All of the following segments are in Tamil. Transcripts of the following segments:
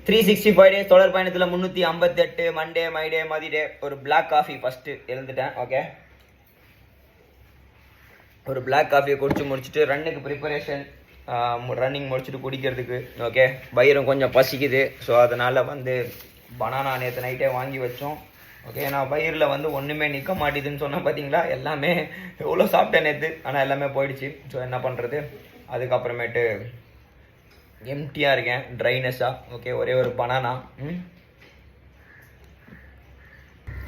365 டேஸ் தொடர் பயணத்தில் 358 மண்டே மைடே மதிடே ஒரு பிளாக் காஃபி ஃபஸ்ட்டு எழுந்துட்டேன். ஓகே, ஒரு பிளாக் காஃபியை குடிச்சு முடிச்சுட்டு ரன்னுக்கு ப்ரிப்பரேஷன், ரன்னிங் முடிச்சுட்டு குடிக்கிறதுக்கு. ஓகே, வயிறும் கொஞ்சம் பசிக்குது. ஸோ அதனால் பனானா நேற்று நைட்டே வாங்கி வச்சோம். ஓகே, நான் வயிறில் ஒன்றுமே நிற்க மாட்டேதுன்னு சொன்னேன் பார்த்தீங்களா, எல்லாமே எவ்வளோ சாப்பிட்டேன் நேற்று, ஆனால் எல்லாமே போயிடுச்சு. ஸோ என்ன பண்ணுறது, அதுக்கப்புறமேட்டு எம்டியாக இருக்கேன், ட்ரைனஸாக. ஓகே, ஒரே ஒரு பனானா,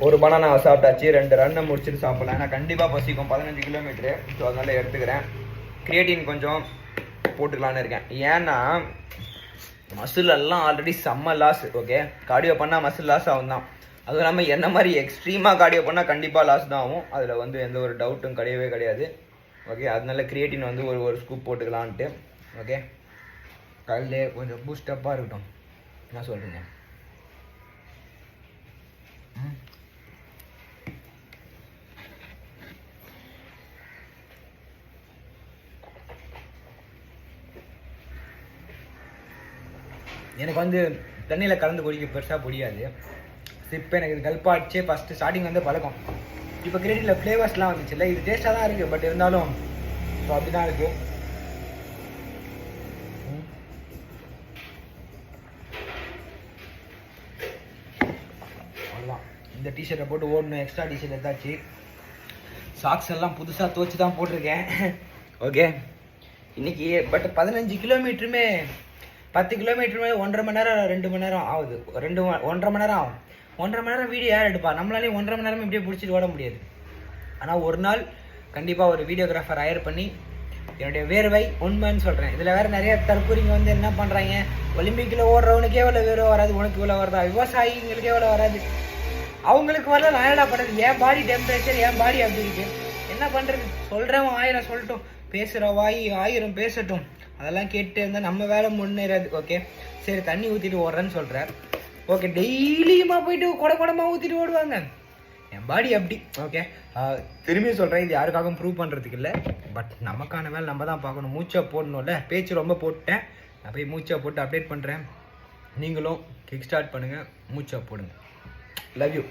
ஒரு பனானா சாப்பிட்டாச்சு. 2 ரன்னை முடிச்சுட்டு சாப்பிட்லாம், ஏன்னா கண்டிப்பாக பசிக்கும். 15 கிலோமீட்டரு. ஸோ அதனால் எடுத்துக்கிறேன். கிரியேட்டின் கொஞ்சம் போட்டுக்கலான்னு இருக்கேன். ஏன்னா மசில் எல்லாம் ஆல்ரெடி செம்ம லாஸ். ஓகே, கார்டியோ பண்ணால் மசில் லாஸ் ஆகும் தான். அதுவும் இல்லாமல் என்ன மாதிரி எக்ஸ்ட்ரீமாக கார்டியோ பண்ணால் கண்டிப்பாக லாஸ் தான் ஆகும். அதில் எந்த ஒரு டவுட்டும் கிடையவே கிடையாது. ஓகே, அதனால கிரியேட்டின் ஒரு ஸ்கூப் போட்டுக்கலான்ட்டு. ஓகே, காலையிலே கொஞ்சம் பூஸ்டப்பாக இருக்கட்டும். என்ன சொல்கிறீங்க? எனக்கு தண்ணியில் கலந்து குடிக்க பெருசாக பிடிக்காது. இப்போ எனக்கு இது கல்பாடிச்சே ஃபஸ்ட்டு ஸ்டார்டிங் பழக்கம். இப்போ கிரியேட்டிவில் ஃப்ளேவர்ஸ்லாம் வந்துச்சுல்ல, இது டேஸ்ட்டாக தான் இருக்குது. பட் இருந்தாலும் ஸோ அப்படி தான் இருக்குது. அவ்வளோதான். இந்த டிஷர்ட்டை போட்டு ஓடணும். எக்ஸ்ட்ரா டிஷர்ட் எடுத்தாச்சு. சாக்ஸ் எல்லாம் புதுசாக துவச்சி தான் போட்டிருக்கேன். ஓகே, இன்றைக்கி பட் 15 கிலோமீட்டருமே 10 கிலோமீட்டருமே 1.5 மணி நேரம் 2 மணி நேரம் ஆகுது. 1.5 மணி நேரம் ஆகும். 1.5 மணி நேரம் வீடியோ யார் எடுப்பா? நம்மளாலேயும் 1.5 மணி நேரம் இப்படியே பிடிச்சிட்டு ஓட முடியாது. ஆனால் ஒரு நாள் கண்டிப்பாக ஒரு வீடியோகிராஃபர் ஹயர் பண்ணி என்னுடைய வேர்வை உண்மைன்னு சொல்கிறேன். இதில் வேறு நிறைய தற்கூறிங்க என்ன பண்ணுறாங்க, ஒலிம்பிக்கில் ஓடுறவனுக்கே எவ்வளோ வேர்வை வராது, உனக்கு இவ்வளோ வருதா? விவசாயிங்களுக்கே எவ்வளோ வராது, அவங்களுக்கு வரல. நான் என்ன பண்ணுறது? என் பாடி டெம்பரேச்சர், என் பாடி அப்படி இருக்கு, என்ன பண்ணுறது? சொல்கிறவன் 1000 சொல்லட்டும், பேசுகிற வாய் 1000 பேசட்டும். அதெல்லாம் கேட்டு இருந்தால் நம்ம வேலை முன்னேறாது. ஓகே, சரி, தண்ணி ஊற்றிட்டு ஓடுறேன்னு சொல்கிறேன். ஓகே, டெய்லியுமா போயிட்டு குடமாக ஊற்றிட்டு ஓடுவாங்க. என் பாடி அப்படி. ஓகே, திரும்பி சொல்கிறேன், இது யாருக்காகவும் ப்ரூவ் பண்ணுறதுக்கு இல்லை. பட் நமக்கான வேலை நம்ம தான் பார்க்கணும். மூச்சை போடணும்ல, பேச்சு ரொம்ப போட்டேன். நான் போய் மூச்சை போட்டு அப்டேட் பண்ணுறேன். நீங்களும் கிக் ஸ்டார்ட் பண்ணுங்கள், மூச்சை போடுங்க. Love you.